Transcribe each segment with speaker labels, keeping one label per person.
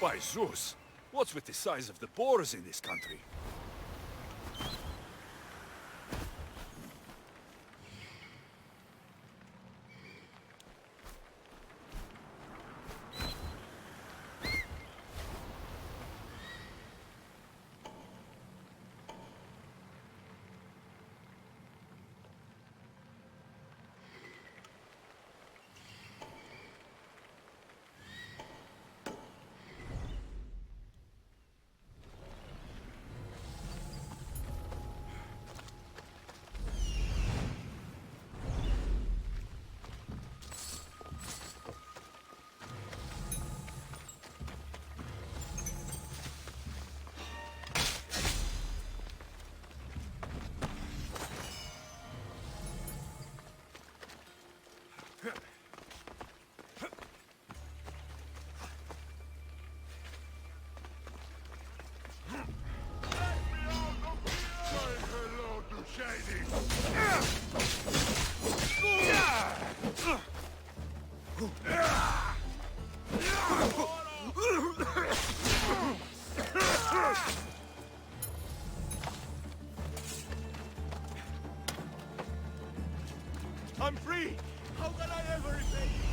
Speaker 1: By Zeus, what's with the size of the boars in this country?
Speaker 2: I'm free! How can I ever repay you?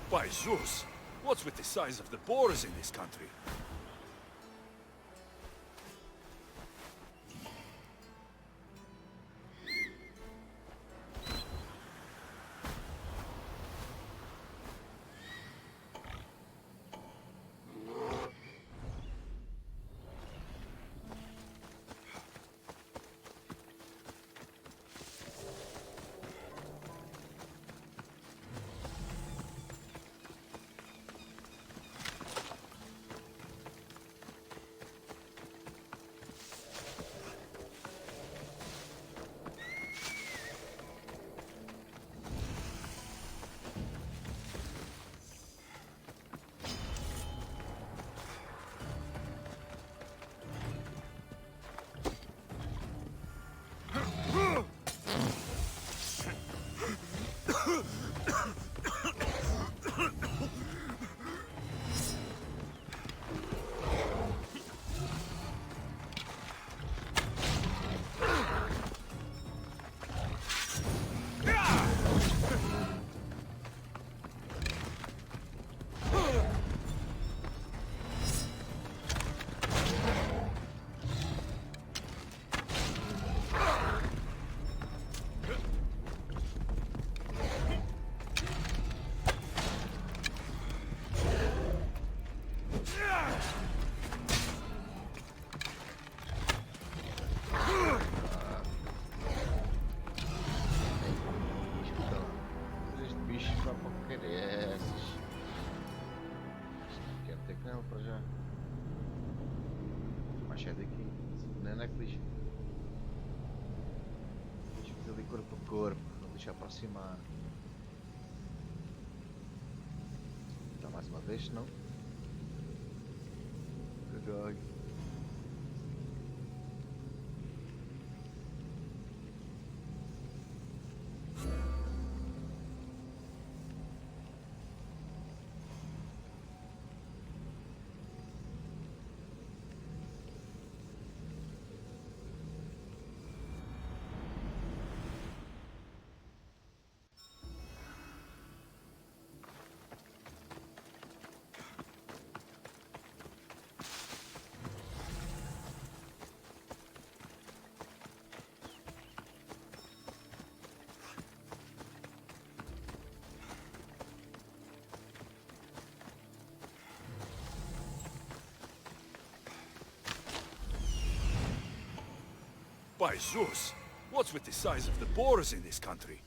Speaker 1: By Zeus, what's with the size of the boars in this country?
Speaker 3: Caraças. Quero ter com ele para já. Mas é daqui. Não é que lixa. Deixa fazer ali corpo a corpo. Não deixa aproximar. Está mais uma vez, não? Cagai.
Speaker 1: By Zeus! What's with the size of the boars in this country?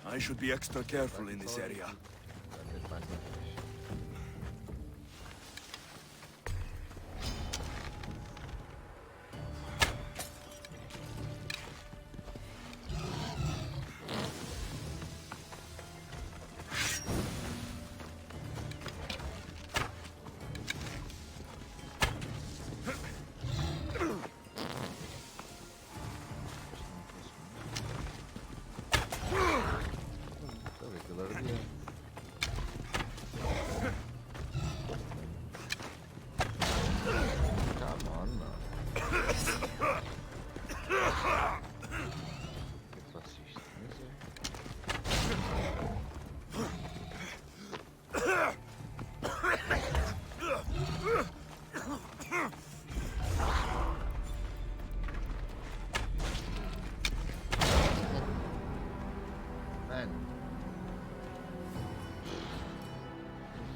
Speaker 1: I should be extra careful in this area.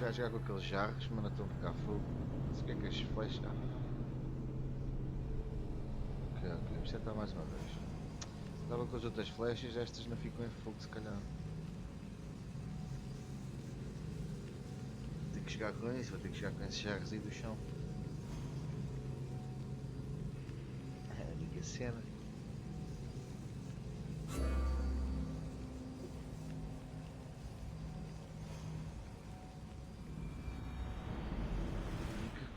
Speaker 1: A jogar com aqueles jarros, mas não estão a pegar fogo. Não sei o que é que as flechas. Ok, vamos tentar mais uma vez. Estava com as outras flechas, estas não ficam em fogo se calhar. Tenho que chegar com isso, vou ter que chegar com esses jarros aí do chão. É a única cena.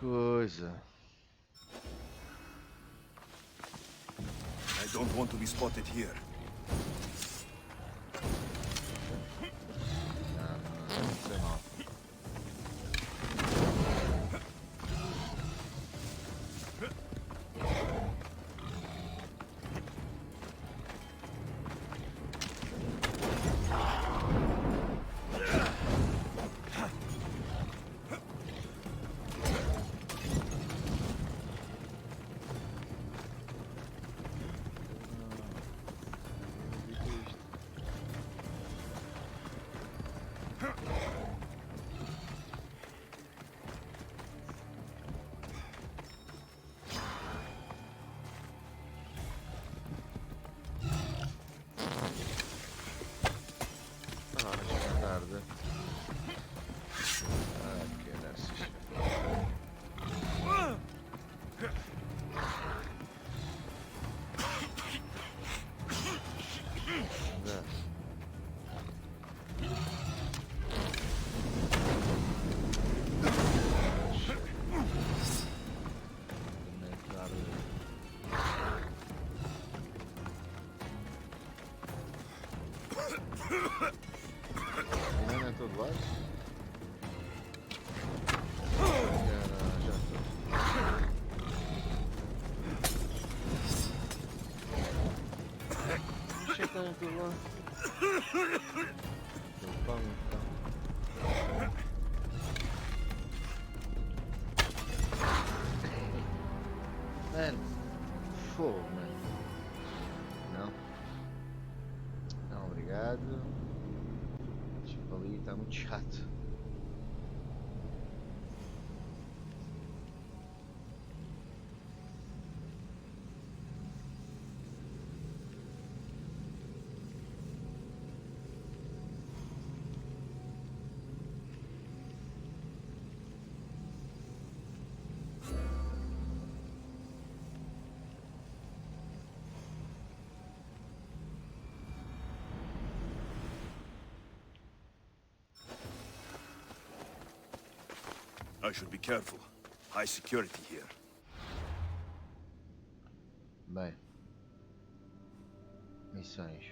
Speaker 1: Coisa. I don't want to be spotted here.
Speaker 3: Não sei mal.
Speaker 1: Ainda não é todo baixo? Já estou. Deixa eu estar em todo lado. Muito bom, muito bom. Mano, fogo, mano. Não. Não, obrigado. Deixa eu ali, está muito chato.
Speaker 2: I should be careful. High security here.
Speaker 1: Bem. Missões.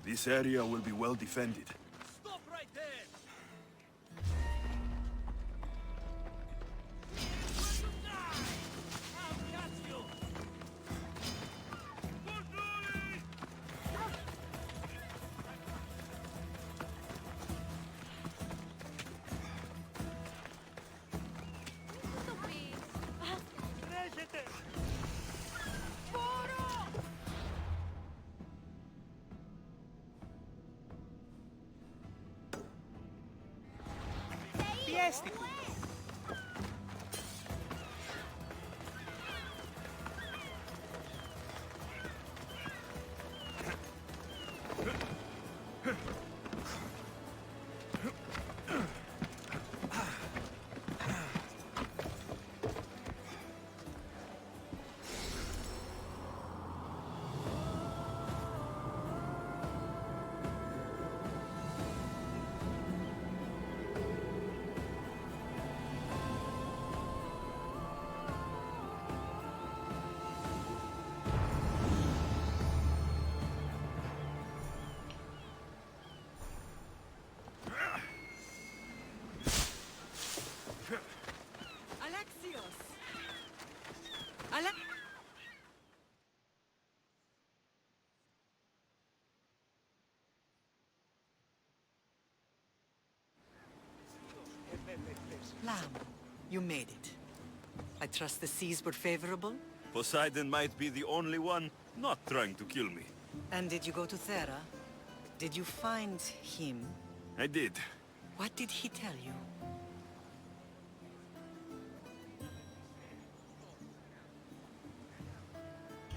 Speaker 2: This area will be well defended.
Speaker 4: Stop right there! I'll catch you!
Speaker 5: Fiesta! Lamb, you made it. I trust the seas were favorable?
Speaker 2: Poseidon might be the only one not trying to kill me.
Speaker 5: And did you go to Thera? Did you find him?
Speaker 2: I did.
Speaker 5: What did he tell you?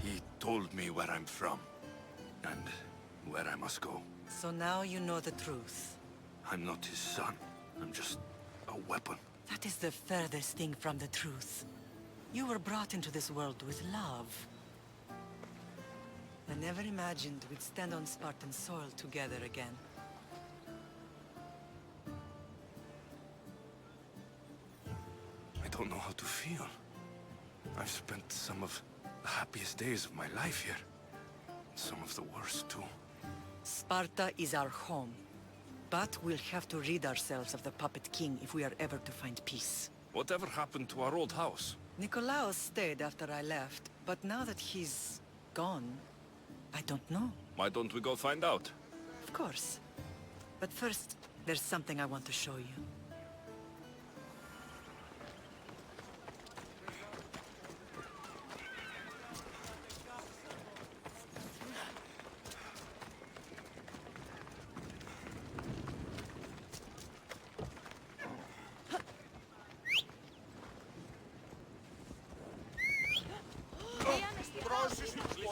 Speaker 2: He told me where I'm from. And where I must go.
Speaker 5: So now you know the truth.
Speaker 2: I'm not his son. I'm just a weapon.
Speaker 5: That is the furthest thing from the truth. You were brought into this world with love. I never imagined we'd stand on Spartan soil together again.
Speaker 2: I don't know how to feel. I've spent some of the happiest days of my life here. Some of the worst, too.
Speaker 5: Sparta is our home. But we'll have to rid ourselves of the Puppet King if we are ever to find peace.
Speaker 2: Whatever happened to our old house?
Speaker 5: Nikolaos stayed after I left, but now that he's gone, I don't know.
Speaker 2: Why don't we go find out?
Speaker 5: Of course. But first, there's something I want to show you.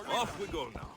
Speaker 2: Off we go now.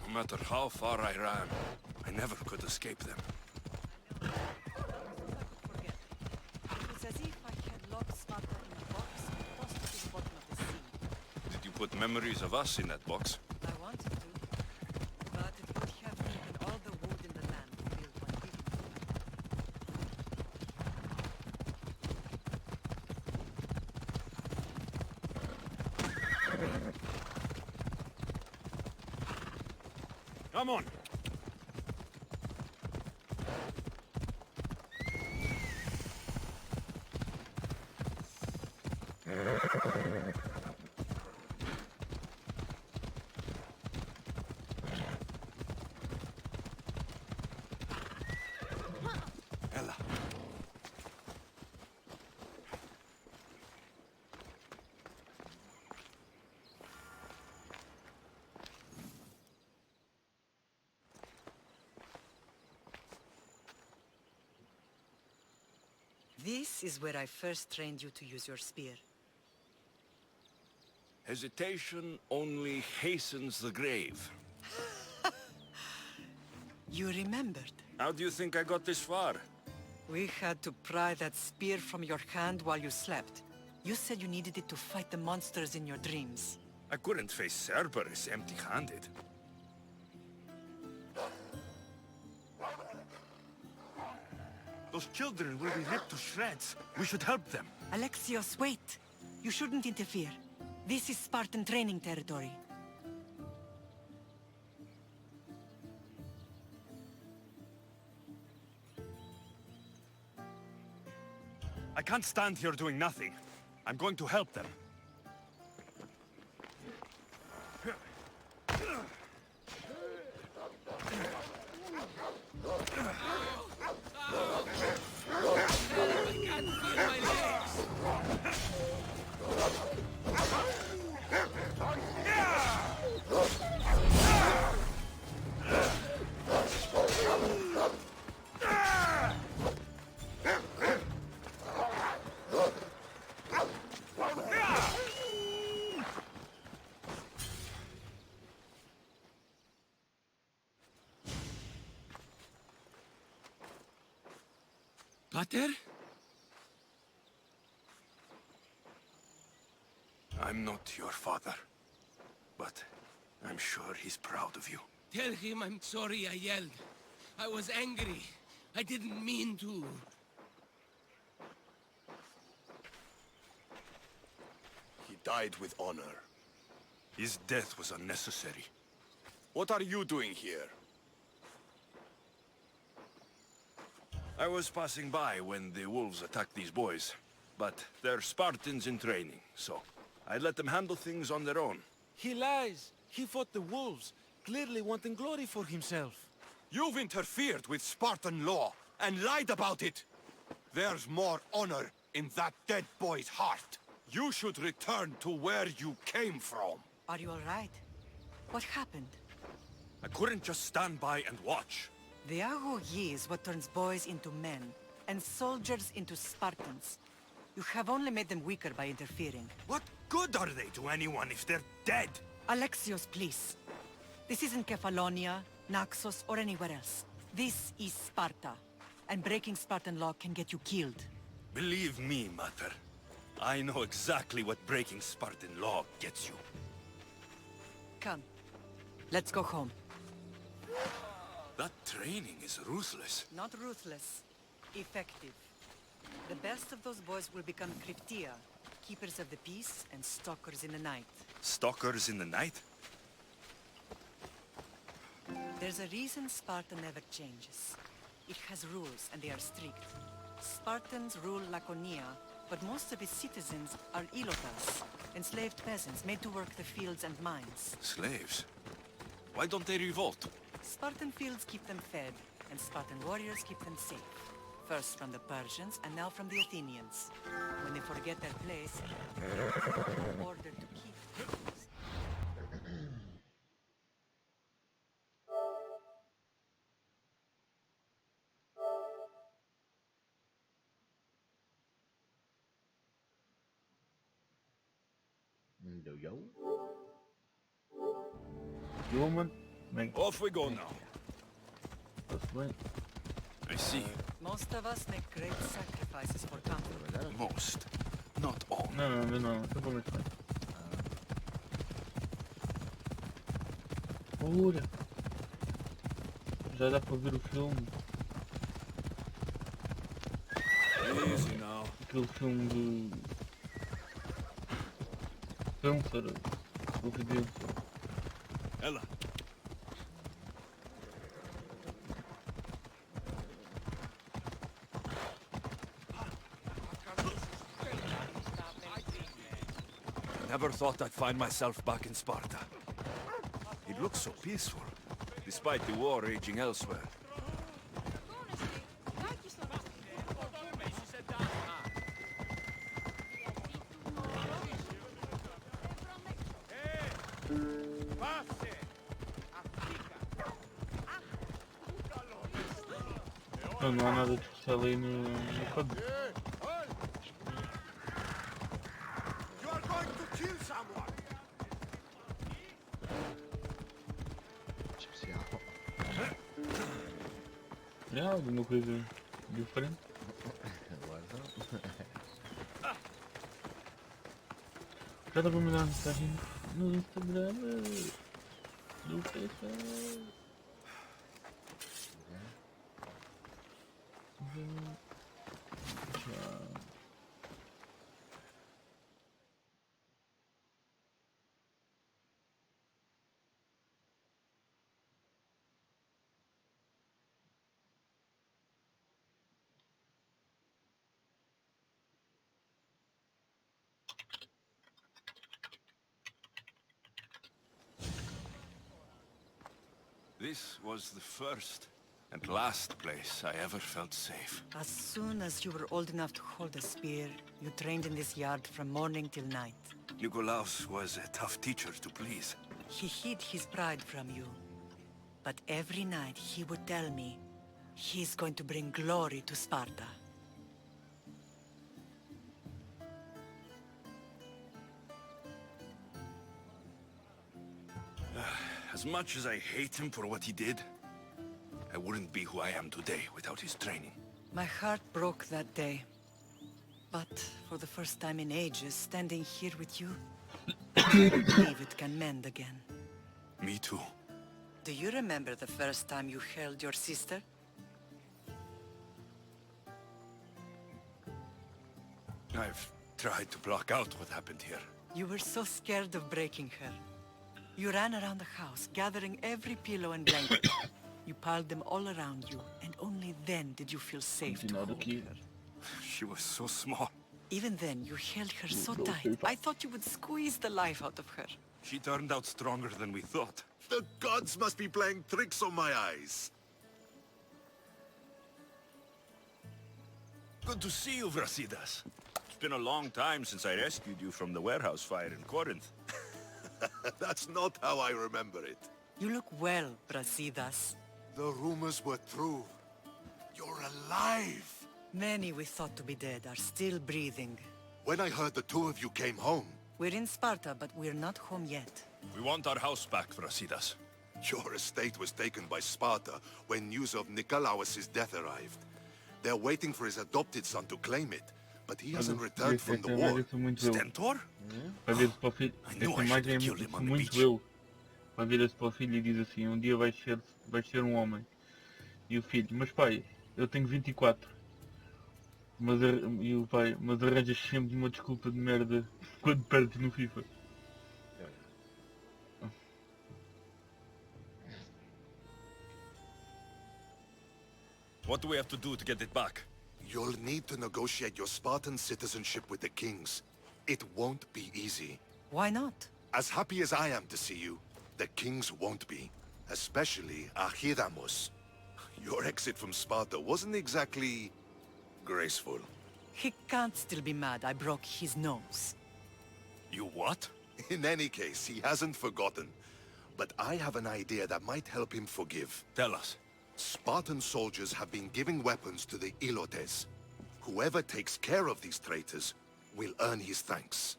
Speaker 2: No matter how far I ran, I never could escape them.
Speaker 5: It was as if I had locked Sparta in a box and tossed it to the bottom of the sea.
Speaker 2: Did you put memories of us in that box?
Speaker 5: I wanted to, but it would have taken all the wood in the land to build one big.
Speaker 2: Come on! Ella.
Speaker 5: This is where I first trained you to use your spear.
Speaker 2: Hesitation only hastens the grave.
Speaker 5: You remembered.
Speaker 2: How do you think I got this far?
Speaker 5: We had to pry that spear from your hand while you slept. You said you needed it to fight the monsters in your dreams.
Speaker 2: I couldn't face Cerberus empty-handed. Those children will be ripped to shreds. We should help them.
Speaker 5: Alexios, wait! You shouldn't interfere. This is Spartan training territory.
Speaker 2: I can't stand here doing nothing. I'm going to help them.
Speaker 5: Pater?
Speaker 2: I'm not your father, but I'm sure he's proud of you.
Speaker 4: Tell him I'm sorry I yelled. I was angry. I didn't mean to.
Speaker 2: He died with honor. His death was unnecessary. What are you doing here? I was passing by when the wolves attacked these boys. But they're Spartans in training, so I let them handle things on their own.
Speaker 6: He lies. He fought the wolves, clearly wanting glory for himself.
Speaker 2: You've interfered with Spartan law and lied about it. There's more honor in that dead boy's heart. You should return to where you came from.
Speaker 5: Are you all right? What happened?
Speaker 2: I couldn't just stand by and watch.
Speaker 5: The Agogi is what turns boys into men, and soldiers into Spartans. You have only made them weaker by interfering.
Speaker 2: What good are they to anyone if they're dead?
Speaker 5: Alexios, please. This isn't Kefalonia, Naxos, or anywhere else. This is Sparta, and breaking Spartan law can get you killed.
Speaker 2: Believe me, Mater. I know exactly what breaking Spartan law gets you.
Speaker 5: Come, let's go home.
Speaker 2: That training is ruthless.
Speaker 5: Not ruthless, effective. The best of those boys will become Cryptia, keepers of the peace and stalkers in the night.
Speaker 2: Stalkers in the night?
Speaker 5: There's a reason Sparta never changes. It has rules, and they are strict. Spartans rule Laconia, but most of its citizens are ilotas, enslaved peasants made to work the fields and mines.
Speaker 2: Slaves? Why don't they revolt?
Speaker 5: Spartan fields keep them fed, and Spartan warriors keep them safe. First from the Persians, and now from the Athenians. When they forget their place, they're ordered to keep things.
Speaker 3: Yo.
Speaker 7: Jo men, men
Speaker 2: Off we go now.
Speaker 7: that's right.
Speaker 2: I see.
Speaker 5: Most of us make great sacrifices for comfort.
Speaker 2: Most. Not all.
Speaker 7: No, to pomyślmy. Kurde. Żada powielu filmu.
Speaker 2: Easy now.
Speaker 7: Takiego filmu... Film, który... Uwielbiam.
Speaker 2: Ella. Never thought I'd find myself back in Sparta. It looks so peaceful, despite the war raging elsewhere.
Speaker 7: No, надо целый ход.
Speaker 2: You are going to kill someone!
Speaker 3: Especial.
Speaker 7: Já, alguma coisa diferente.
Speaker 3: Agora não.
Speaker 7: Já dá para me dar mensagem no Instagram, no Facebook.
Speaker 2: This was the first and last place I ever felt safe.
Speaker 5: As soon as you were old enough to hold a spear, you trained in this yard from morning till night.
Speaker 2: Nikolaos was a tough teacher to please.
Speaker 5: He hid his pride from you. But every night he would tell me, he's going to bring glory to Sparta.
Speaker 2: As much as I hate him for what he did, I wouldn't be who I am today without his training.
Speaker 5: My heart broke that day. But for the first time in ages, standing here with you, I believe it can mend again.
Speaker 2: Me too.
Speaker 5: Do you remember the first time you held your sister?
Speaker 2: I've tried to block out what happened here.
Speaker 5: You were so scared of breaking her. You ran around the house, gathering every pillow and blanket. You piled them all around you, and only then did you feel safe to
Speaker 7: Continuar
Speaker 5: hold
Speaker 7: aqui.
Speaker 5: her.
Speaker 2: She was so small.
Speaker 5: Even then, you held her so
Speaker 7: No,
Speaker 5: tight, I thought you would squeeze the life out of her.
Speaker 2: She turned out stronger than we thought.
Speaker 8: The gods must be playing tricks on my eyes.
Speaker 2: Good to see you, Brasidas. It's been a long time since I rescued you from the warehouse fire in Corinth.
Speaker 8: That's not how I remember it.
Speaker 5: You look well, Brasidas.
Speaker 8: The rumors were true. You're alive!
Speaker 5: Many we thought to be dead are still breathing.
Speaker 8: When I heard the two of you came home,
Speaker 5: We're in Sparta, but we're not home yet.
Speaker 2: We want our house back, Brasidas.
Speaker 8: your estate was taken by Sparta when news of Nikolaos' death arrived. They're waiting for his adopted son to claim it, but he hasn't returned from the war.
Speaker 7: Esta imagem sou muito eu.
Speaker 2: Stentor?
Speaker 7: Vai ver-se para o filho.
Speaker 2: I knew
Speaker 7: Esta
Speaker 2: I should
Speaker 7: imagem
Speaker 2: have killed him
Speaker 7: é
Speaker 2: on the
Speaker 7: muito
Speaker 2: beach.
Speaker 7: eu. Vai ver-se para o filho e diz assim: um dia vais ser um homem. E o filho: mas pai, eu tenho 24. E o pai: mas arranjas sempre uma desculpa de merda quando perdes no FIFA.
Speaker 2: What do we have to do to get it back?
Speaker 8: You'll need to negotiate your Spartan citizenship with the kings. It won't be easy.
Speaker 5: Why not?
Speaker 8: As happy as I am to see you, the kings won't be. Especially Archidamos. Your exit from Sparta wasn't exactly graceful.
Speaker 5: He can't still be mad I broke his nose.
Speaker 2: You what?
Speaker 8: In any case, he hasn't forgotten. But I have an idea that might help him forgive.
Speaker 2: Tell us.
Speaker 8: Spartan soldiers have been giving weapons to the Ilotes. Whoever takes care of these traitors will earn his thanks.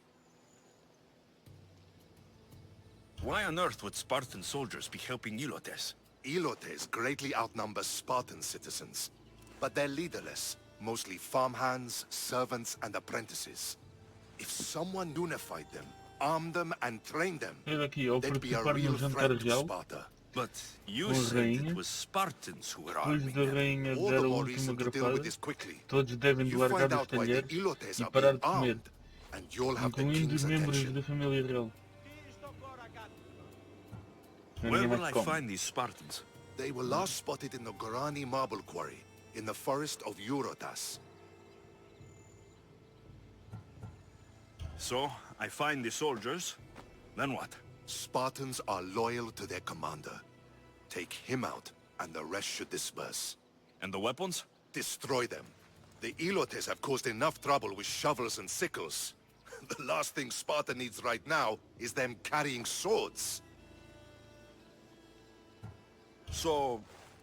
Speaker 2: Why on earth would Spartan soldiers be helping Ilotes?
Speaker 8: Ilotes greatly outnumber Spartan citizens, but they're leaderless, mostly farmhands, servants, and apprentices. If someone unified them, armed them, and trained them,
Speaker 7: Olha aqui, ao
Speaker 8: they'd be a
Speaker 7: participar
Speaker 8: real
Speaker 7: no jantar
Speaker 8: threat to
Speaker 7: real,
Speaker 8: Sparta.
Speaker 2: But you
Speaker 7: Com a
Speaker 2: said
Speaker 7: rainha,
Speaker 2: it was Spartans who were
Speaker 7: depois
Speaker 2: arming
Speaker 7: da
Speaker 2: them.
Speaker 7: rainha
Speaker 8: All
Speaker 7: dar
Speaker 8: the
Speaker 7: a
Speaker 8: more
Speaker 7: última
Speaker 8: reason to deal
Speaker 7: grafada,
Speaker 8: with this quickly.
Speaker 7: todos devem de
Speaker 8: You
Speaker 7: largar
Speaker 8: find
Speaker 7: os
Speaker 8: out why the
Speaker 7: talheres
Speaker 8: Ilotes
Speaker 7: e
Speaker 8: are
Speaker 7: parar
Speaker 8: being
Speaker 7: de comer,
Speaker 8: armed, and you'll have the
Speaker 7: incluindo
Speaker 8: king's
Speaker 7: os membros
Speaker 8: attention.
Speaker 7: da família real. Não
Speaker 2: Where
Speaker 7: ninguém
Speaker 2: will
Speaker 7: mais
Speaker 2: I
Speaker 7: come.
Speaker 2: find these Spartans?
Speaker 8: They were last spotted in the Gorani marble quarry, in the forest of Eurotas.
Speaker 2: So, I find the soldiers, then what?
Speaker 8: Spartans are loyal to their commander. Take him out, and the rest should disperse.
Speaker 2: And the weapons?
Speaker 8: Destroy them. The Ilotes have caused enough trouble with shovels and sickles. The last thing Sparta needs right now is them carrying swords.
Speaker 2: So,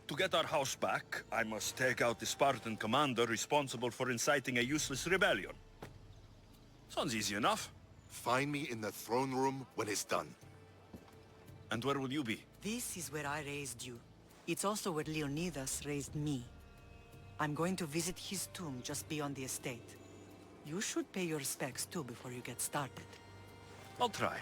Speaker 2: to get our house back, I must take out the Spartan commander responsible for inciting a useless rebellion. Sounds easy enough.
Speaker 8: Find me in the throne room when it's done.
Speaker 2: And where will you be?
Speaker 5: This is where I raised you. It's also where Leonidas raised me. I'm going to visit his tomb just beyond the estate. You should pay your respects too before you get started.
Speaker 2: I'll try.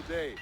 Speaker 8: Good day.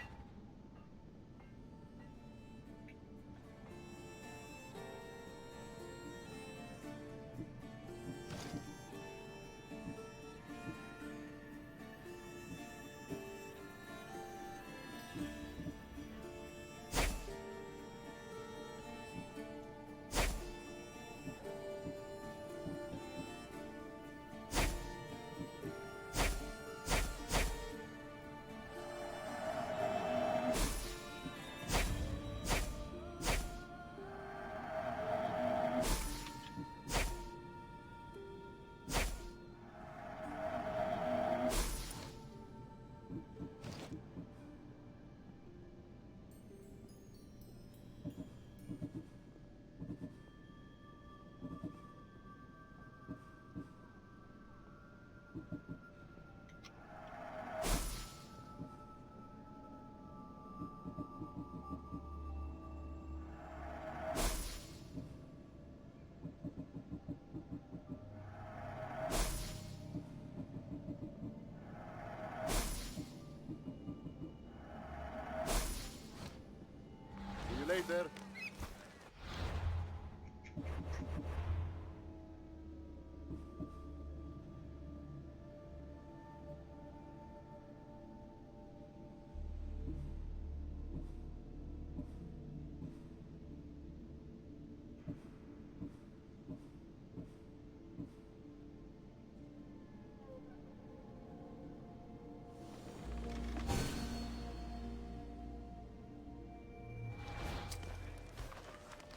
Speaker 8: See you later.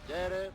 Speaker 8: Get it?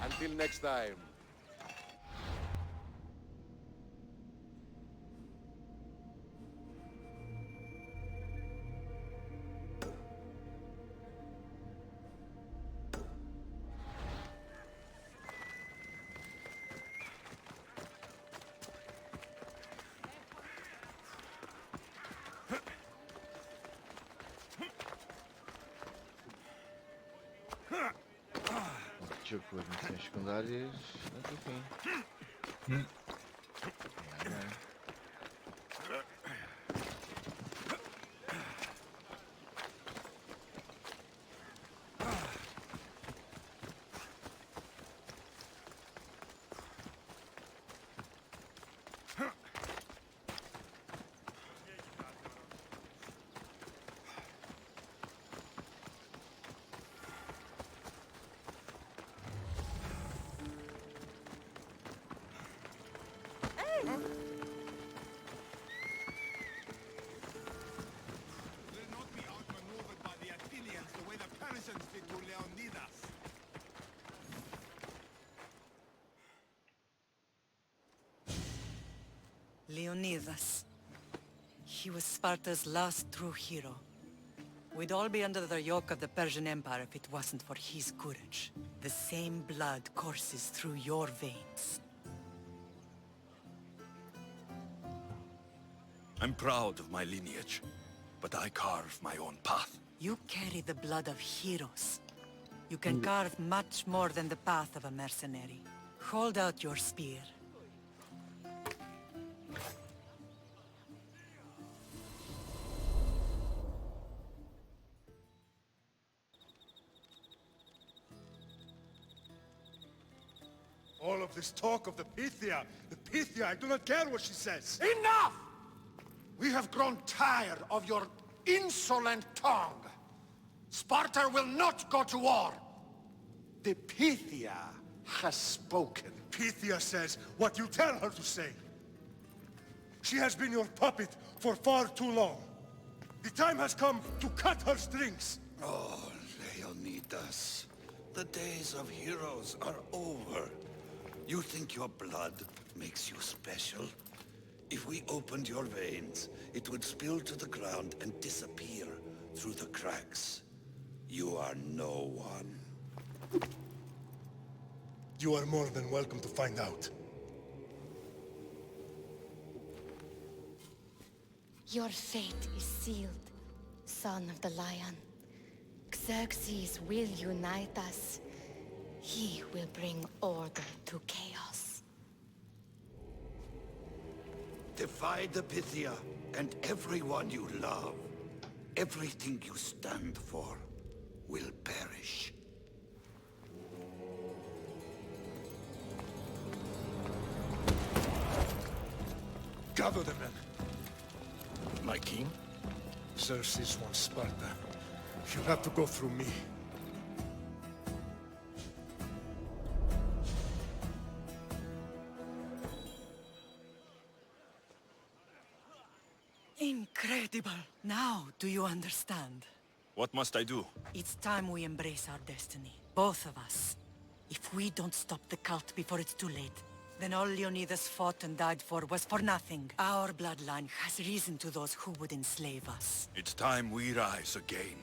Speaker 8: Until next time.
Speaker 1: Jogo com as missões secundárias até o fim. É, bem.
Speaker 2: Will not be outmaneuvered by the Athenians the way the Persians did to Leonidas.
Speaker 5: Leonidas. He was Sparta's last true hero. We'd all be under the yoke of the Persian Empire if it wasn't for his courage. The same blood courses through your veins.
Speaker 2: I'm proud of my lineage, but I carve my own path.
Speaker 5: You carry the blood of heroes. You can carve much more than the path of a mercenary. Hold out your spear.
Speaker 9: All of this talk of the Pythia, I do not care what she says.
Speaker 8: Enough! We have grown tired of your insolent tongue. Sparta will not go to war. The Pythia has spoken.
Speaker 9: Pythia says what you tell her to say. She has been your puppet for far too long. The time has come to cut her strings.
Speaker 2: Oh, Leonidas, the days of heroes are over. You think your blood makes you special?
Speaker 10: If we opened your veins, it would spill to the ground and disappear through the cracks. You are no one.
Speaker 9: You are more than welcome to find out.
Speaker 11: Your fate is sealed, son of the lion. Xerxes will unite us. He will bring order to chaos.
Speaker 10: Defy the Pythia and everyone you love. Everything you stand for will perish.
Speaker 9: Gather the men.
Speaker 10: My king?
Speaker 9: Xerxes wants Sparta. You'll have to go through me.
Speaker 5: Incredible! Now, do you understand?
Speaker 2: What must I do?
Speaker 5: It's time we embrace our destiny. Both of us. If we don't stop the cult before it's too late, then all Leonidas fought and died for was for nothing. Our bloodline has risen to those who would enslave us.
Speaker 2: It's time we rise again.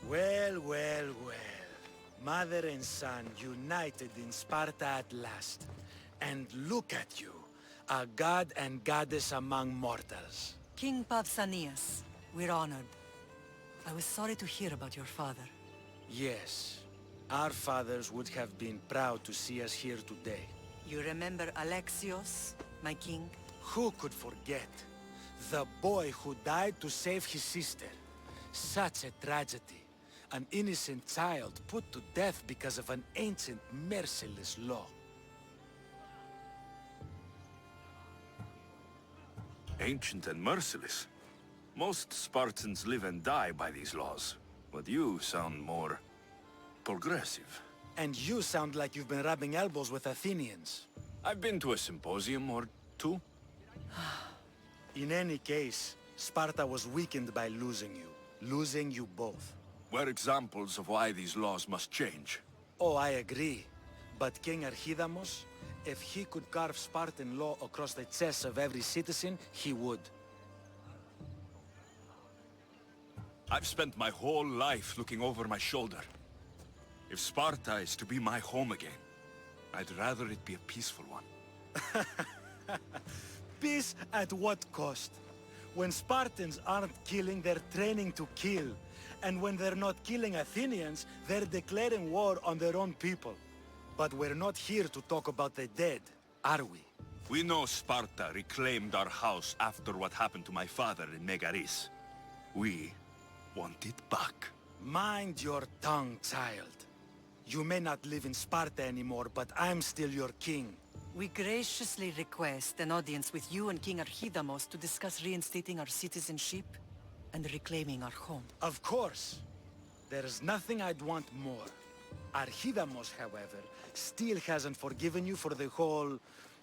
Speaker 6: Well, well, well. Mother and son united in Sparta at last. And look at you, a god and goddess among mortals.
Speaker 5: King Pausanias, we're honored. I was sorry to hear about your father.
Speaker 6: Yes, our fathers would have been proud to see us here today.
Speaker 5: You remember Alexios, my king?
Speaker 6: Who could forget? The boy who died to save his sister. Such a tragedy. An innocent child put to death because of an ancient, merciless law.
Speaker 2: Ancient and merciless. Most Spartans live and die by these laws, but you sound more progressive.
Speaker 6: And you sound like you've been rubbing elbows with Athenians.
Speaker 2: I've been to a symposium or two.
Speaker 6: In any case, Sparta was weakened by losing you both.
Speaker 2: We're examples of why these laws must change.
Speaker 6: Oh, I agree. But King Archidamos, if he could carve Spartan law across the chests of every citizen, he would.
Speaker 2: I've spent my whole life looking over my shoulder. If Sparta is to be my home again, I'd rather it be a peaceful one.
Speaker 6: Peace at what cost? When Spartans aren't killing, they're training to kill. And when they're not killing Athenians, they're declaring war on their own people. But we're not here to talk about the dead, are we?
Speaker 2: We know Sparta reclaimed our house after what happened to my father in Megaris. We want it back.
Speaker 6: Mind your tongue, child. You may not live in Sparta anymore, but I'm still your king.
Speaker 5: We graciously request an audience with you and King Archidamos to discuss reinstating our citizenship and reclaiming our home.
Speaker 6: Of course. There's nothing I'd want more. Archidamos, however, still hasn't forgiven you for the whole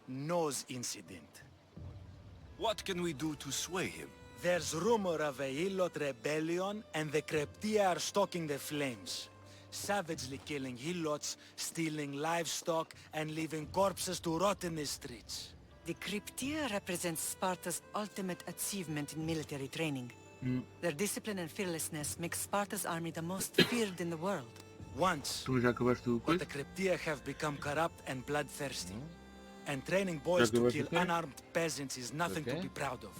Speaker 6: nose incident.
Speaker 2: What can we do to sway him?
Speaker 6: There's rumor of a Hilot rebellion, and the Kryptia are stalking the flames. Savagely killing Helots, stealing livestock, and leaving corpses to rot in the streets.
Speaker 5: The Kryptia represents Sparta's ultimate achievement in military training. Their discipline and fearlessness make Sparta's army the most feared in the world.
Speaker 6: Once,
Speaker 7: Tu já acabaste o
Speaker 6: but
Speaker 7: coisa?
Speaker 6: the Kryptia have become corrupt and bloodthirsty. And training boys to kill unarmed peasants is nothing to be proud of.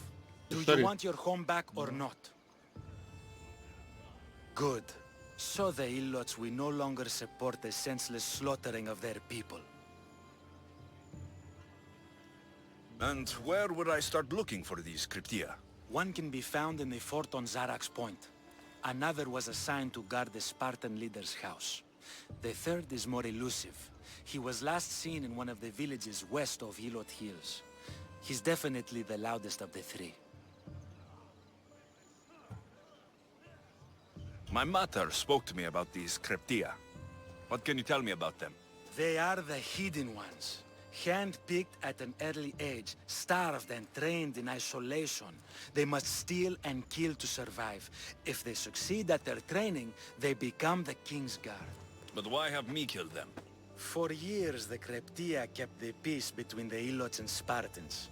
Speaker 6: Do you want your home back or not? Good. So the Ilots will no longer support the senseless slaughtering of their people.
Speaker 2: And where would I start looking for these Kryptia?
Speaker 6: One can be found in the fort on Zarax Point. Another was assigned to guard the Spartan leader's house. The third is more elusive. He was last seen in one of the villages west of Hilot Hills. He's definitely the loudest of the three.
Speaker 2: My mater spoke to me about these Kryptia. What can you tell me about them?
Speaker 6: They are the hidden ones. Hand-picked at an early age, starved and trained in isolation. They must steal and kill to survive. If they succeed at their training, they become the King's Guard.
Speaker 2: But why have me killed them?
Speaker 6: For years, the Kryptia kept the peace between the Ilots and Spartans.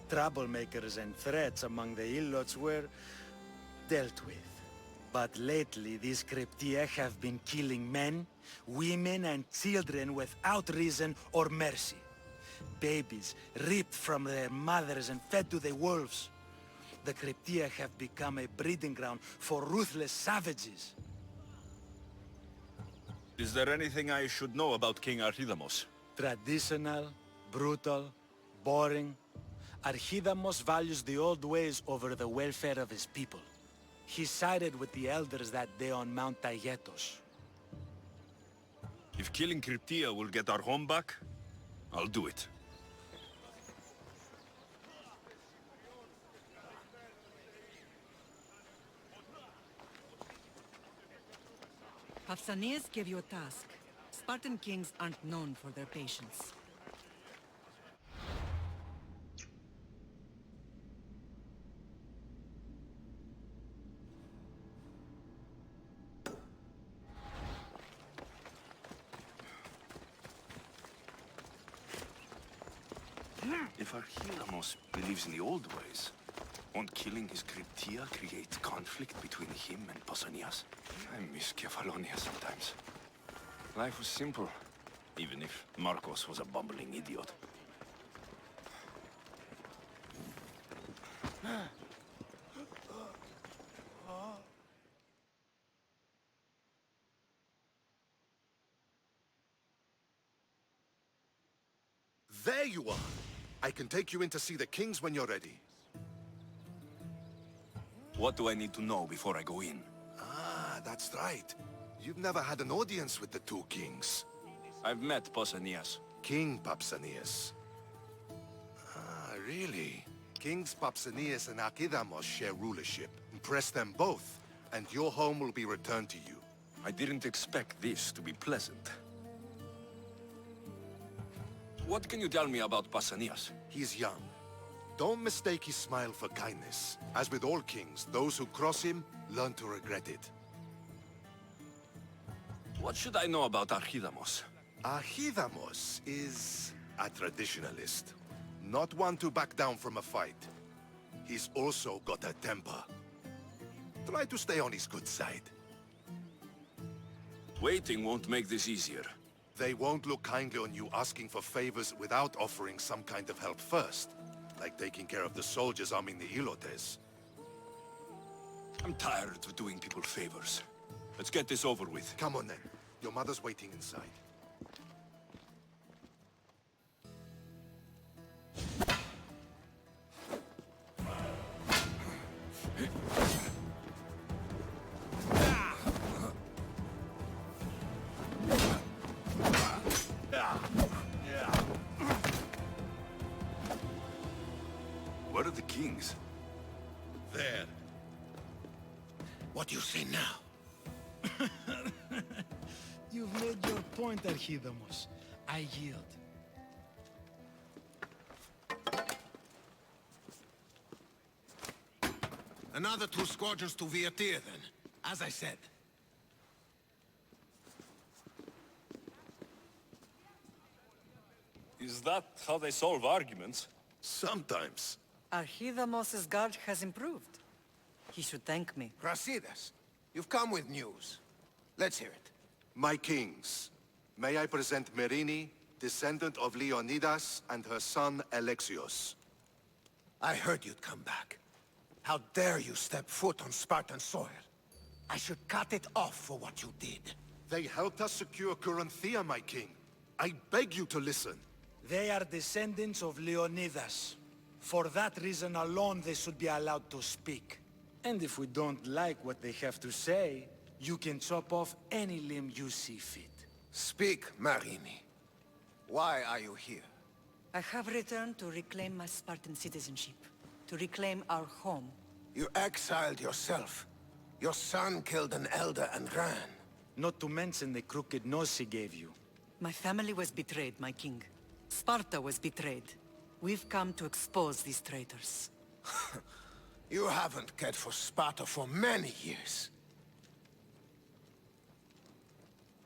Speaker 6: Troublemakers and threats among the Ilots were dealt with. But lately, these Cryptia have been killing men, women, and children without reason or mercy. Babies ripped from their mothers and fed to the wolves. The Cryptia have become a breeding ground for ruthless savages.
Speaker 2: Is there anything I should know about King Archidamos?
Speaker 6: Traditional, brutal, boring. Archidamos values the old ways over the welfare of his people. He sided with the elders that day on Mount Tayetos.
Speaker 2: If killing Cryptia will get our home back, I'll do it.
Speaker 5: Pausanias gave you a task. Spartan kings aren't known for their patience.
Speaker 12: If Archidamos believes in the old ways, won't killing his Cryptia create conflict between him and Pausanias? I miss Kefalonia sometimes. Life was simple, even if Marcos was a bumbling idiot.
Speaker 8: There you are! I can take you in to see the kings when you're ready.
Speaker 2: What do I need to know before I go in?
Speaker 8: Ah, that's right. You've never had an audience with the two kings.
Speaker 2: I've met Pausanias.
Speaker 8: King Pausanias. Ah, really? Kings Pausanias and Archidamos share rulership. Impress them both, and your home will be returned to you.
Speaker 2: I didn't expect this to be pleasant. What can you tell me about Pausanias?
Speaker 8: He's young. Don't mistake his smile for kindness. As with all kings, those who cross him learn to regret it.
Speaker 2: What should I know about Archidamos?
Speaker 8: Archidamos is a traditionalist. Not one to back down from a fight. He's also got a temper. Try to stay on his good side.
Speaker 2: Waiting won't make this easier.
Speaker 8: They won't look kindly on you asking for favors without offering some kind of help first. Like taking care of the soldiers arming the Ilotes.
Speaker 2: I'm tired of doing people favors. Let's get this over with.
Speaker 8: Come on then. Your mother's waiting inside.
Speaker 2: Where are the kings?
Speaker 10: There. What do you say now?
Speaker 6: You've made your point, Archidamos. I yield.
Speaker 10: Another 2 squadrons to Viatir, then. As I said.
Speaker 2: Is that how they solve arguments?
Speaker 8: Sometimes.
Speaker 5: Archidamos's guard has improved. He should thank me.
Speaker 10: Brasidas, you've come with news. Let's hear it.
Speaker 8: My kings, may I present Merini, descendant of Leonidas, and her son Alexios.
Speaker 10: I heard you'd come back. How dare you step foot on Spartan soil? I should cut it off for what you did.
Speaker 8: They helped us secure Corinthia, my king. I beg you to listen.
Speaker 6: They are descendants of Leonidas. For that reason alone, they should be allowed to speak. And if we don't like what they have to say, you can chop off any limb you see fit.
Speaker 10: Speak, Marini. Why are you here?
Speaker 5: I have returned to reclaim my Spartan citizenship. To reclaim our home.
Speaker 10: You exiled yourself. Your son killed an elder and ran.
Speaker 6: Not to mention the crooked nose he gave you.
Speaker 5: My family was betrayed, my king. Sparta was betrayed. We've come to expose these traitors.
Speaker 10: You haven't cared for Sparta for many years.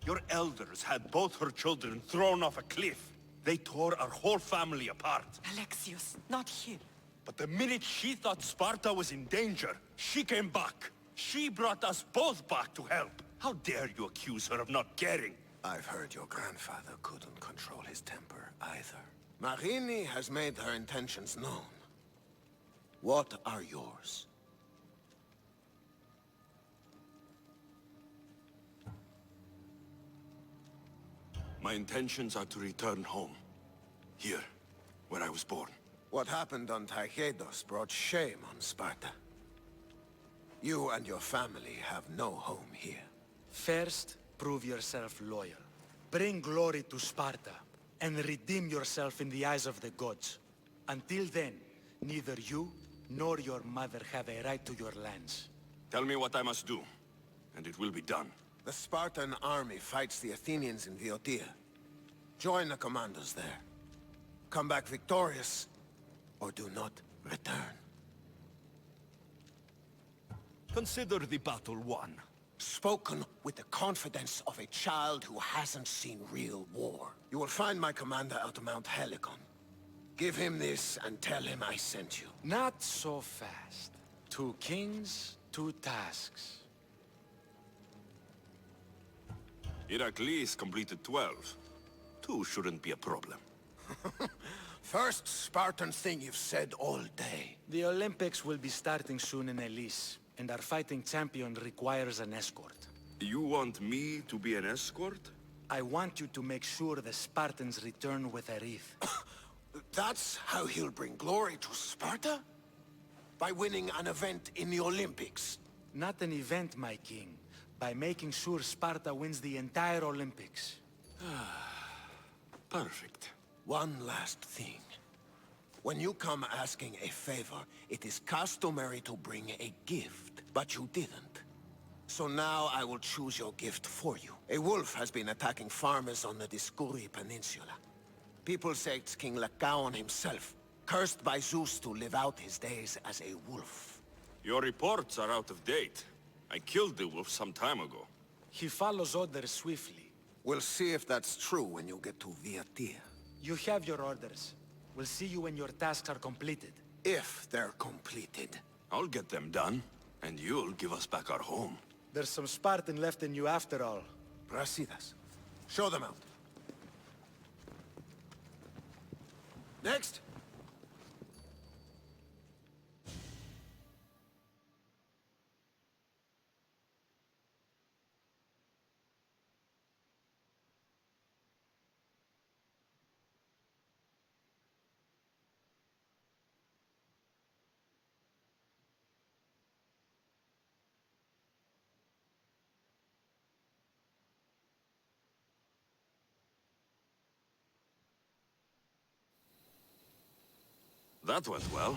Speaker 2: Your elders had both her children thrown off a cliff. They tore our whole family apart.
Speaker 5: Alexios, not here.
Speaker 2: But the minute she thought Sparta was in danger, she came back. She brought us both back to help. How dare you accuse her of not caring?
Speaker 10: I've heard your grandfather couldn't control his temper either. Marini has made her intentions known. What are yours?
Speaker 12: My intentions are to return home. Here, where I was born.
Speaker 10: What happened on Taygedos brought shame on Sparta. You and your family have no home here.
Speaker 6: First, prove yourself loyal. Bring glory to Sparta, and redeem yourself in the eyes of the gods. Until then, neither you nor your mother have a right to your lands.
Speaker 12: Tell me what I must do, and it will be done.
Speaker 10: The Spartan army fights the Athenians in Viotia. Join the commandos there. Come back victorious, or do not return.
Speaker 2: Consider the battle won.
Speaker 10: Spoken with the confidence of a child who hasn't seen real war. You will find my commander at Mount Helicon. Give him this and tell him I sent you.
Speaker 6: Not so fast. 2 kings, 2 tasks.
Speaker 12: Heracles completed 12. 2 shouldn't be a problem.
Speaker 10: First Spartan thing you've said all day.
Speaker 6: The Olympics will be starting soon in Elise, and our fighting champion requires an escort.
Speaker 12: You want me to be an escort?
Speaker 6: I want you to make sure the Spartans return with a wreath.
Speaker 10: That's how he'll bring glory to Sparta? By winning an event in the Olympics?
Speaker 6: Not an event, my king. By making sure Sparta wins the entire Olympics.
Speaker 12: Perfect.
Speaker 10: One last thing. When you come asking a favor, it is customary to bring a gift, but you didn't. So now I will choose your gift for you. A wolf has been attacking farmers on the Dioscuri Peninsula. People say it's King Lycaon himself, cursed by Zeus to live out his days as a wolf.
Speaker 12: Your reports are out of date. I killed the wolf some time ago.
Speaker 6: He follows orders swiftly.
Speaker 10: We'll see if that's true when you get to Viotia.
Speaker 6: You have your orders. We'll see you when your tasks are completed.
Speaker 10: If they're completed.
Speaker 12: I'll get them done, and you'll give us back our home.
Speaker 6: There's some Spartan left in you after all.
Speaker 10: Brasidas. Show them out. Next!
Speaker 12: That went well.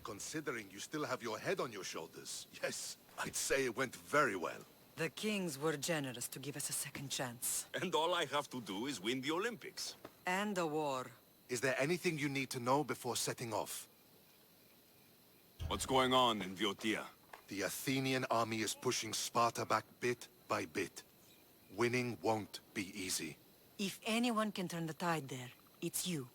Speaker 8: Considering you still have your head on your shoulders, yes, I'd say it went very well.
Speaker 5: The kings were generous to give us a second chance.
Speaker 12: And all I have to do is win the Olympics.
Speaker 5: And a war.
Speaker 8: Is there anything you need to know before setting off?
Speaker 12: What's going on in Viotia?
Speaker 8: The Athenian army is pushing Sparta back bit by bit. Winning won't be easy.
Speaker 5: If anyone can turn the tide there, it's you.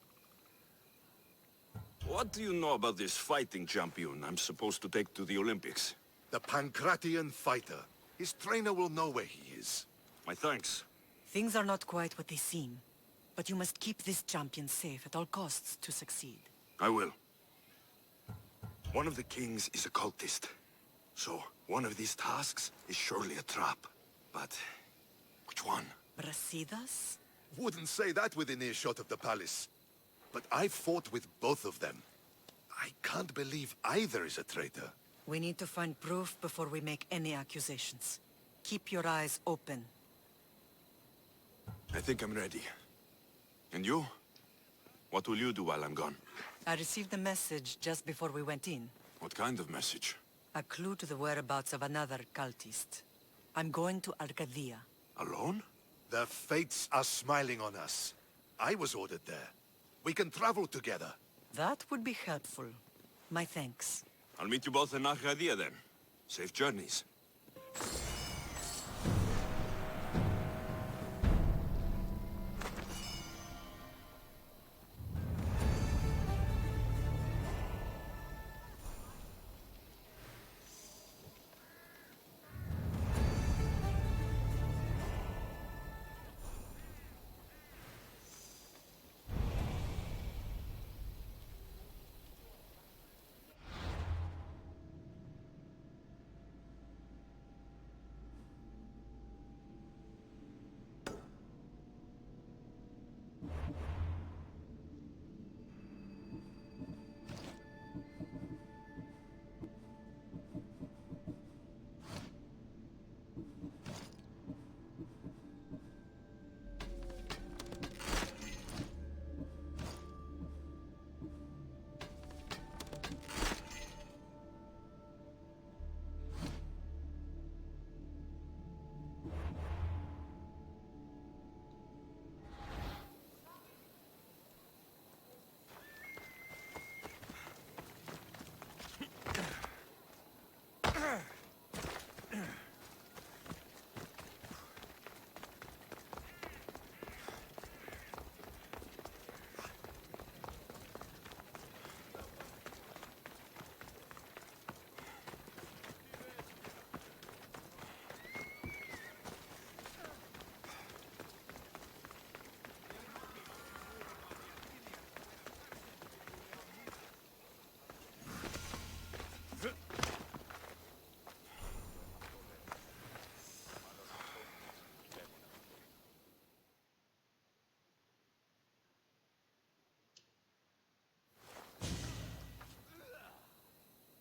Speaker 12: What do you know about this fighting champion I'm supposed to take to the Olympics?
Speaker 8: The Pancratian fighter. His trainer will know where he is.
Speaker 12: My thanks.
Speaker 5: Things are not quite what they seem. But you must keep this champion safe at all costs to succeed.
Speaker 12: I will. One of the kings is a cultist. So, one of these tasks is surely a trap. But, which one?
Speaker 5: Brasidas?
Speaker 8: Wouldn't say that within earshot of the palace. But I fought with both of them. I can't believe either is a traitor.
Speaker 5: We need to find proof before we make any accusations. Keep your eyes open.
Speaker 12: I think I'm ready. And you? What will you do while I'm gone?
Speaker 5: I received a message just before we went in.
Speaker 12: What kind of message?
Speaker 5: A clue to the whereabouts of another cultist. I'm going to Arcadia.
Speaker 12: Alone?
Speaker 8: The fates are smiling on us. I was ordered there. We can travel together.
Speaker 5: That would be helpful. My thanks.
Speaker 12: I'll meet you both in Arcadia then. Safe journeys.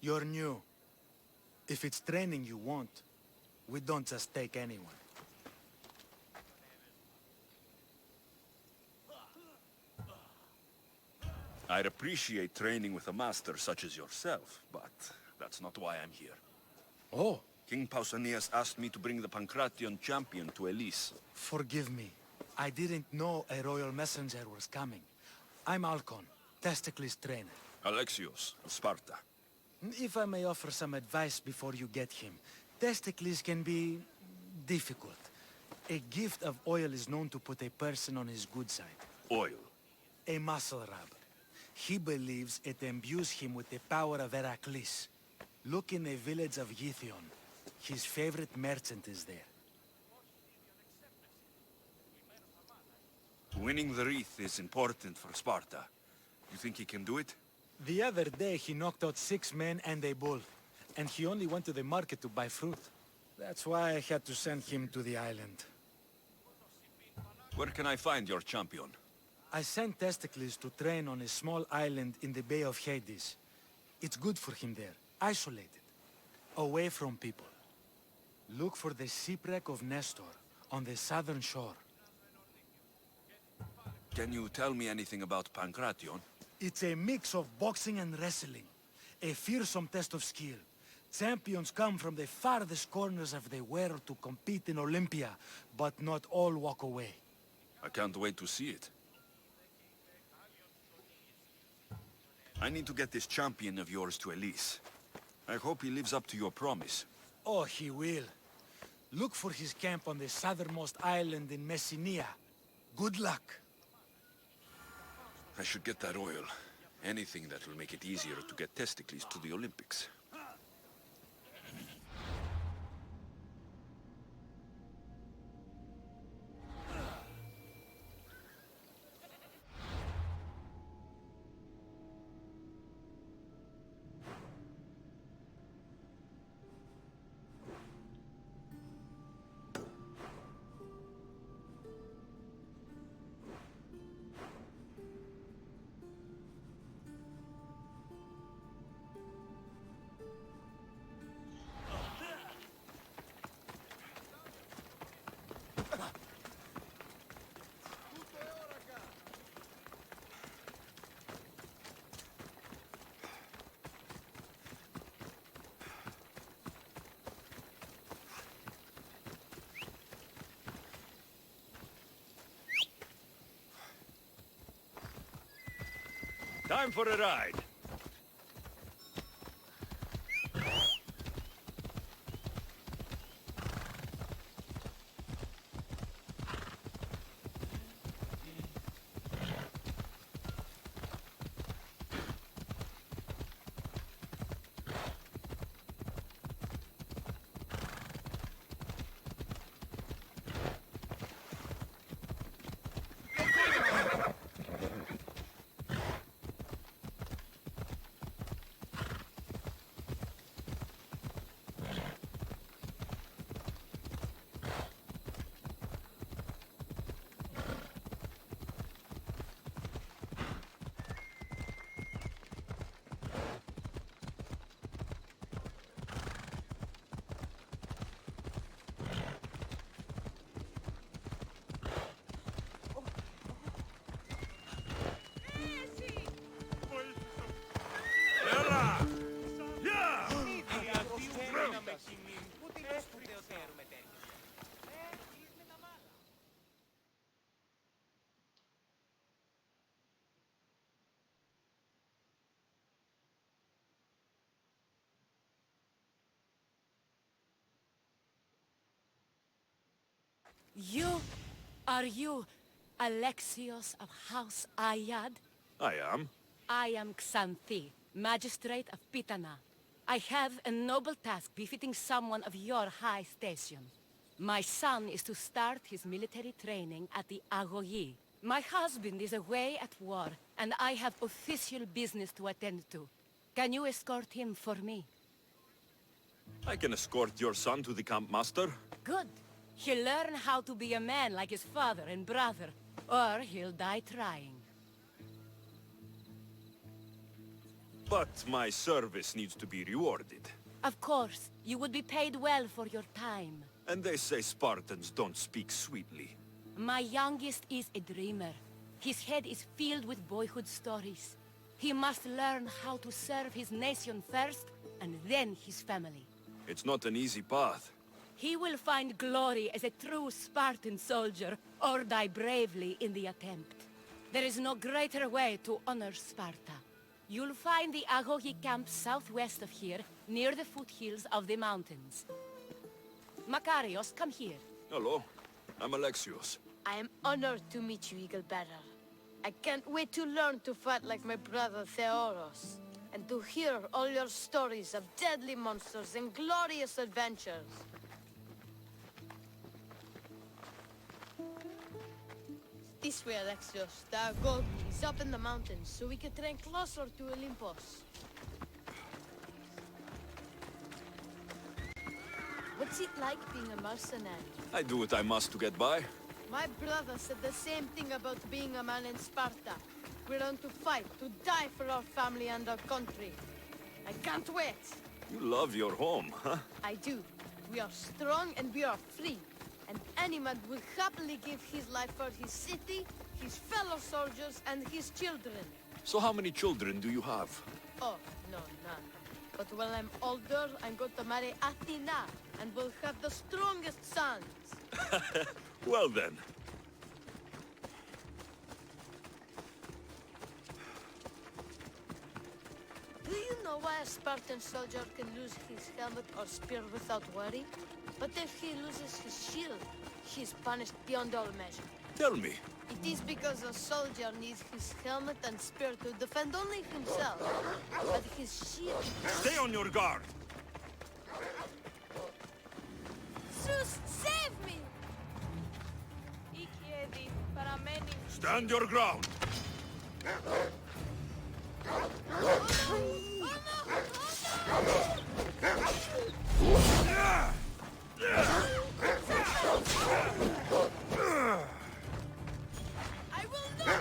Speaker 6: You're new. If it's training you want, we don't just take anyone.
Speaker 12: I'd appreciate training with a master such as yourself, but that's not why I'm here.
Speaker 6: Oh,
Speaker 12: King Pausanias asked me to bring the Pancration champion to Elise.
Speaker 6: forgive me. I didn't know a royal messenger was coming. I'm Alcon, Testicles trainer.
Speaker 12: Alexios of Sparta.
Speaker 6: If I may offer some advice before you get him, Testicles can be difficult. A gift of oil is known to put a person on his good side.
Speaker 12: Oil.
Speaker 6: A muscle rub. He believes it imbues him with the power of Heracles. Look in the village of Yithion. His favorite merchant is there.
Speaker 12: Winning the wreath is important for Sparta. You think he can do it?
Speaker 6: The other day he knocked out 6 men and a bull. And he only went to the market to buy fruit. That's why I had to send him to the island.
Speaker 12: Where can I find your champion?
Speaker 6: I sent Testicles to train on a small island in the Bay of Hades. It's good for him there, isolated, away from people. Look for the shipwreck of Nestor on the southern shore.
Speaker 12: Can you tell me anything about Pancration?
Speaker 6: It's a mix of boxing and wrestling. A fearsome test of skill. Champions come from the farthest corners of the world to compete in Olympia, but not all walk away.
Speaker 12: I can't wait to see it. I need to get this champion of yours to Elise. I hope he lives up to your promise.
Speaker 6: Oh, he will. Look for his camp on the southernmost island in Messenia. Good luck.
Speaker 12: I should get that oil. Anything that will make it easier to get Testicles to the Olympics. Time for a ride.
Speaker 13: Are you Alexios of House Ayad?
Speaker 12: I am.
Speaker 13: I am Xanthi, Magistrate of Pitana. I have a noble task befitting someone of your high station. My son is to start his military training at the Agogi. My husband is away at war, and I have official business to attend to. Can you escort him for me?
Speaker 12: I can escort your son to the camp master.
Speaker 13: Good. He'll learn how to be a man like his father and brother, or he'll die trying.
Speaker 12: But my service needs to be rewarded.
Speaker 13: Of course, you would be paid well for your time.
Speaker 12: And they say Spartans don't speak sweetly.
Speaker 13: My youngest is a dreamer. His head is filled with boyhood stories. He must learn how to serve his nation first, and then his family.
Speaker 12: It's not an easy path.
Speaker 13: He will find glory as a true Spartan soldier, or die bravely in the attempt. There is no greater way to honor Sparta. You'll find the Agogi camp southwest of here, near the foothills of the mountains. Makarios, come here.
Speaker 12: Hello, I'm Alexios.
Speaker 14: I am honored to meet you, Eagle Bearer. I can't wait to learn to fight like my brother Theoros, and to hear all your stories of deadly monsters and glorious adventures. This way, Alexios. The Agogi is up in the mountains, so we can train closer to Olympus. What's it like being a mercenary?
Speaker 12: I do what I must to get by.
Speaker 14: My brother said the same thing about being a man in Sparta. We're on to fight, to die for our family and our country. I can't wait.
Speaker 12: You love your home, huh?
Speaker 14: I do. We are strong and we are free. And any man will happily give his life for his city, his fellow soldiers, and his children.
Speaker 12: So how many children do you have?
Speaker 14: Oh, no, none. But when I'm older, I'm going to marry Athena, and we'll have the strongest sons.
Speaker 12: Well then.
Speaker 14: Do you know why a Spartan soldier can lose his helmet or spear without worry? But if he loses his shield, he's punished beyond all measure.
Speaker 12: Tell me.
Speaker 14: It is because a soldier needs his helmet and spear to defend only himself. But his shield...
Speaker 12: Stay on your guard!
Speaker 14: Zeus, save me!
Speaker 12: Stand your ground!
Speaker 14: I will not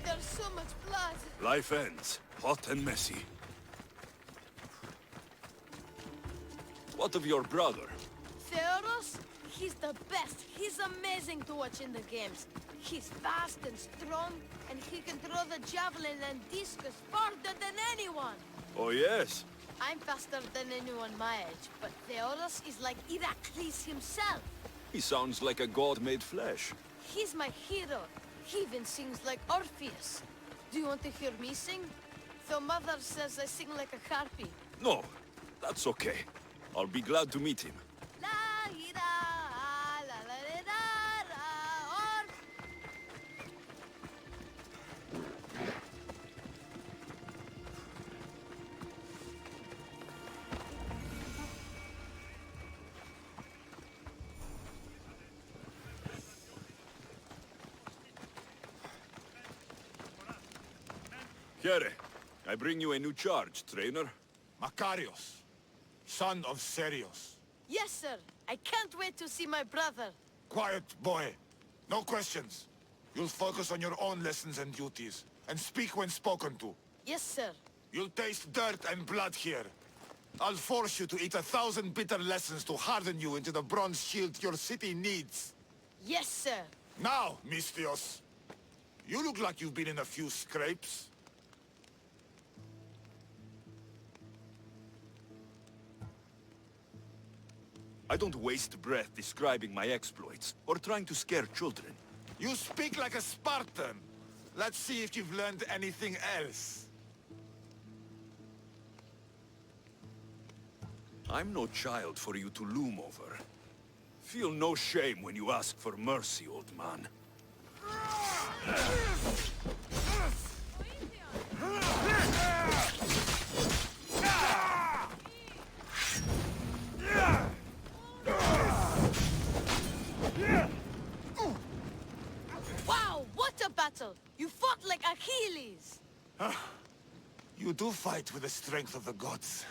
Speaker 14: There's so much blood.
Speaker 12: Life ends, hot and messy. What of your brother?
Speaker 14: Theoros? He's the best. He's amazing to watch in the games. He's fast and strong, and he can throw the javelin and discus farther than anyone.
Speaker 12: Oh yes?
Speaker 14: I'm faster than anyone my age, but Theoros is like Heracles himself.
Speaker 12: He sounds like a god made flesh.
Speaker 14: He's my hero. He even sings like Orpheus. Do you want to hear me sing? Though Mother says I sing like a harpy.
Speaker 12: No, that's okay. I'll be glad to meet him.
Speaker 14: La ira, la la la la,
Speaker 12: Here, I bring you a new charge, trainer.
Speaker 2: Makarios, son of Serios.
Speaker 14: Yes, sir. I can't wait to see my brother.
Speaker 2: Quiet, boy. No questions. You'll focus on your own lessons and duties, and speak when spoken to.
Speaker 14: Yes, sir.
Speaker 2: You'll taste dirt and blood here. I'll force you to eat 1,000 bitter lessons to harden you into the bronze shield your city needs.
Speaker 14: Yes, sir.
Speaker 2: Now, Mistios, you look like you've been in a few scrapes.
Speaker 12: I don't waste breath describing my exploits, or trying to scare children.
Speaker 2: You speak like a Spartan. Let's see if you've learned anything else.
Speaker 12: I'm no child for you to loom over. Feel no shame when you ask for mercy, old man.
Speaker 14: Wow, what a battle! You fought like Achilles!
Speaker 2: You do fight with the strength of the gods.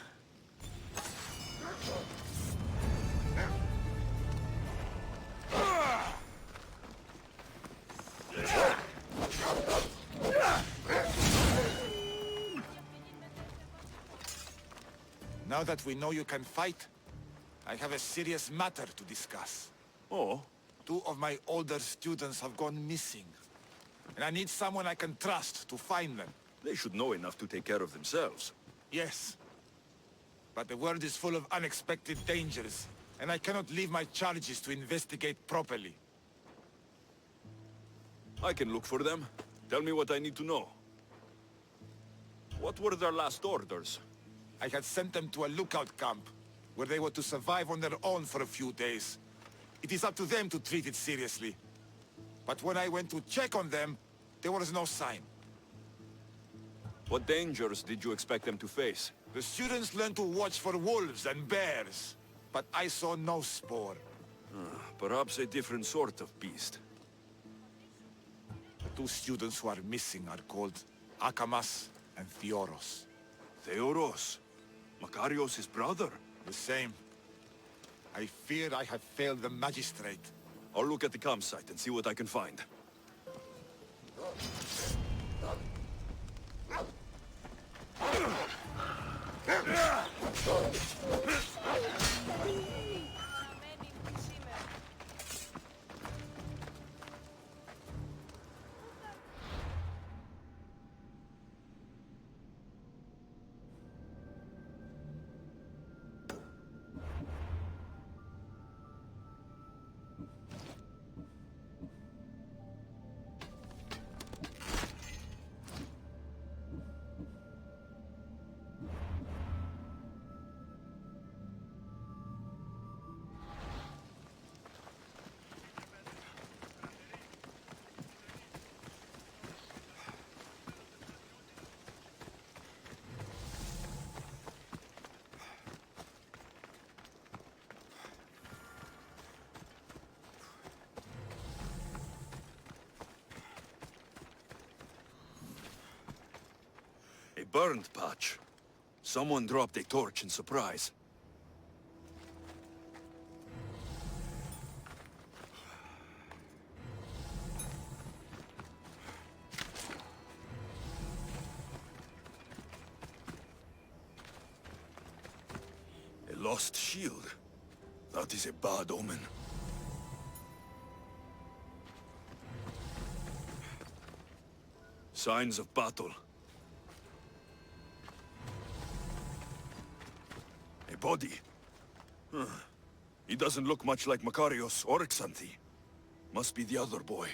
Speaker 2: Now that we know you can fight, I have a serious matter to discuss.
Speaker 12: Oh?
Speaker 2: 2 of my older students have gone missing. And I need someone I can trust to find them.
Speaker 12: They should know enough to take care of themselves.
Speaker 2: Yes. But the world is full of unexpected dangers, and I cannot leave my charges to investigate properly.
Speaker 12: I can look for them. Tell me what I need to know. What were their last orders?
Speaker 2: I had sent them to a lookout camp, where they were to survive on their own for a few days. It is up to them to treat it seriously. But when I went to check on them, there was no sign.
Speaker 12: What dangers did you expect them to face?
Speaker 2: The students learned to watch for wolves and bears, but I saw no spoor.
Speaker 12: Perhaps a different sort of beast.
Speaker 2: The 2 students who are missing are called Akamas and Theoros.
Speaker 12: Theoros? Makarios' brother?
Speaker 2: The same. I fear I have failed the magistrate.
Speaker 12: I'll look at the campsite and see what I can find. A burned patch. Someone dropped a torch in surprise. A lost shield. That is a bad omen. Signs of battle. A body. He doesn't look much like Makarios or Xanthi. Must be the other boy.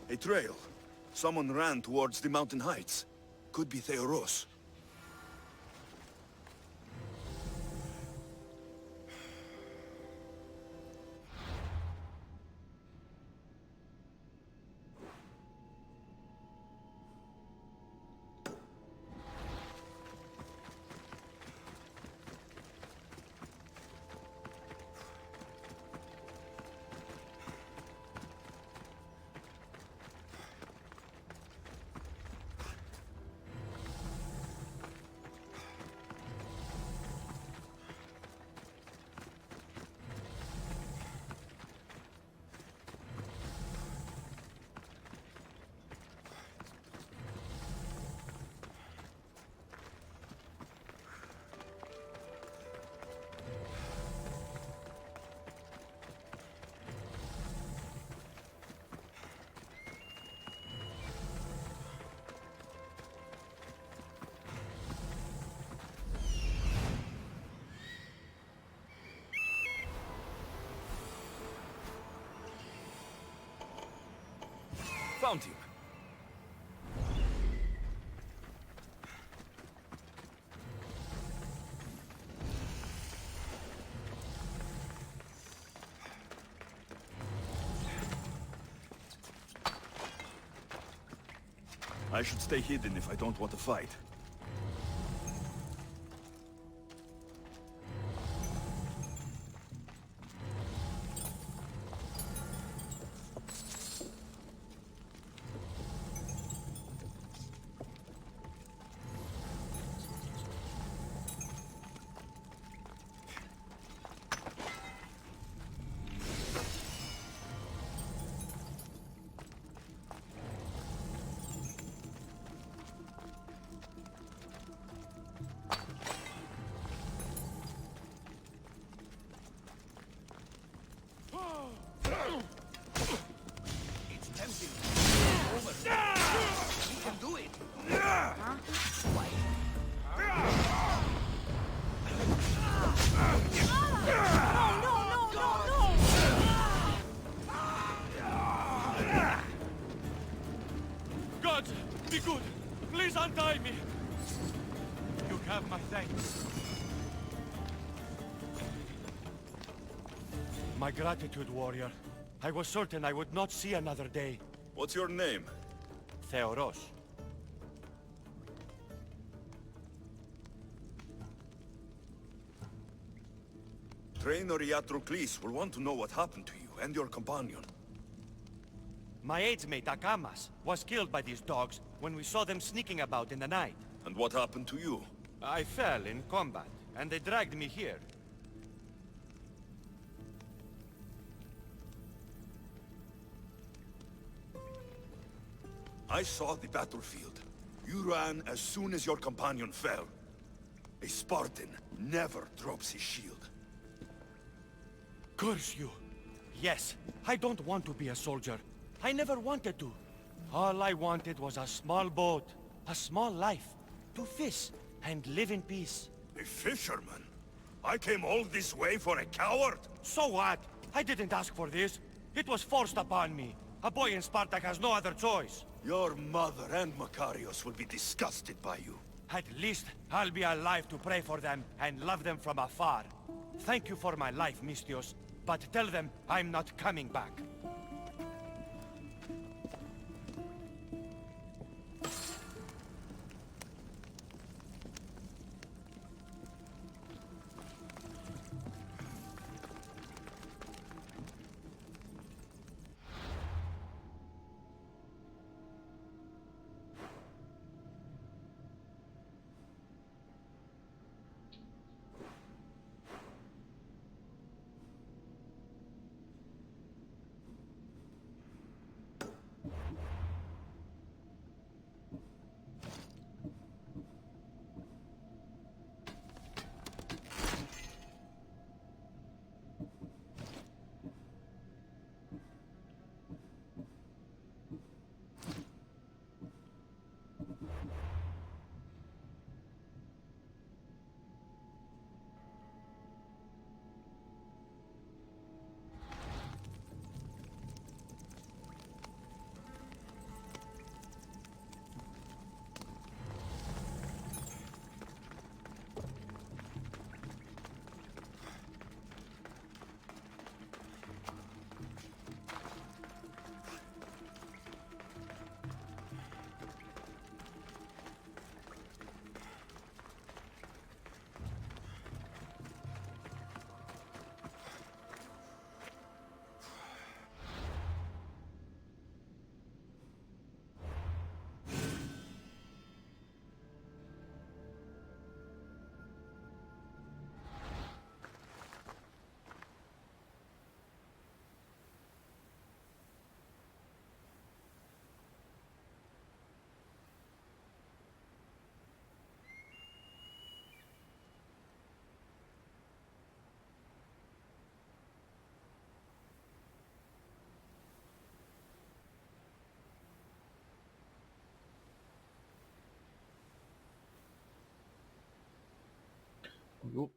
Speaker 12: A trail. Someone ran towards the mountain heights. Could be Theoros. found him. I should stay hidden if I don't want to fight.
Speaker 4: It's tempting. Over. We can do it. Huh? Why?
Speaker 9: God, be good. Please untie me. You have my thanks. My gratitude, warrior. I was certain I would not see another day.
Speaker 12: What's your name?
Speaker 9: Theoros.
Speaker 12: Trainer Iatrocles will want to know what happened to you and your companion.
Speaker 9: My aides mate, Akamas, was killed by these dogs when we saw them sneaking about in the night.
Speaker 12: And what happened to you?
Speaker 9: I fell in combat, and they dragged me here.
Speaker 12: I saw the battlefield. You ran as soon as your companion fell. A Spartan never drops his shield.
Speaker 9: Curse you! Yes, I don't want to be a soldier. I never wanted to. All I wanted was a small boat, a small life, to fish and live in peace.
Speaker 12: A fisherman? I came all this way for a coward?
Speaker 9: So what? I didn't ask for this. It was forced upon me. A boy in Spartak has no other choice.
Speaker 12: Your mother and Makarios will be disgusted by you.
Speaker 9: At least I'll be alive to pray for them and love them from afar. Thank you for my life, Mistios, but tell them I'm not coming back.
Speaker 7: Jo.